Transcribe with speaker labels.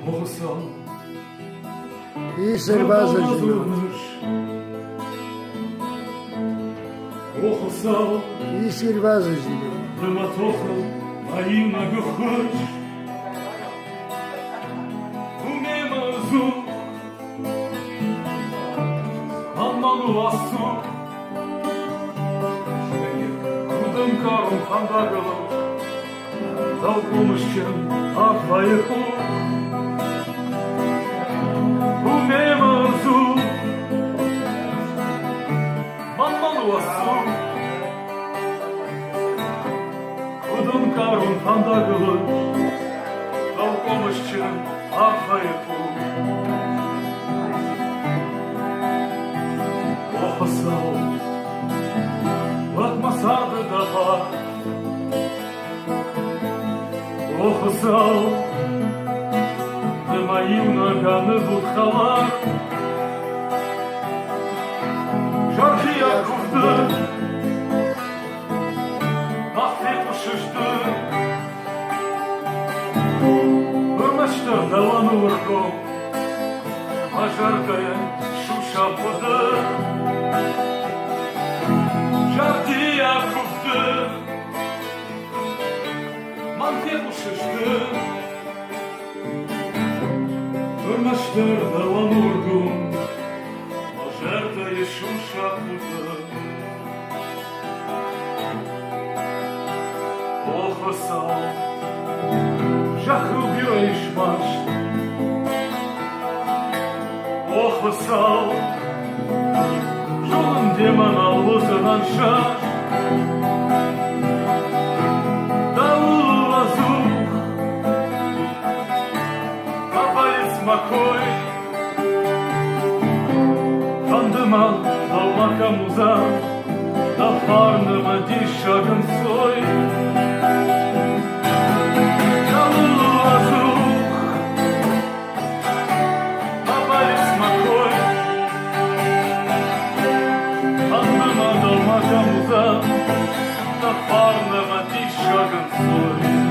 Speaker 1: Olsam
Speaker 2: İyi serbazı
Speaker 1: Olsam
Speaker 2: İyi serbazı
Speaker 1: Дыматоха наивно гохоч Умемазу Анману асу Кудым карым хандагылым Залкумышчым ахвайыху Умемазу Анману асу Kudum karun pandagılır Kalkomışçın akayıpı Oxasal Bakmasadı daha Oxasal Ты моим ногами будхалар Жаркий yakuvdı Вырмаштыр даланы вырком Ажаркая шуша буды Жардия кувды Манфет ушышты Вырмаштыр даланы вырком Ажаркая шуша буды Oxasal Жахыл бюрейш маш Oxasal Жолын деман алғызынан шаш Дауыл азух Капалец макой Тандымал Далмака муза Да парныма дишагын сой Da parnama dişagın soy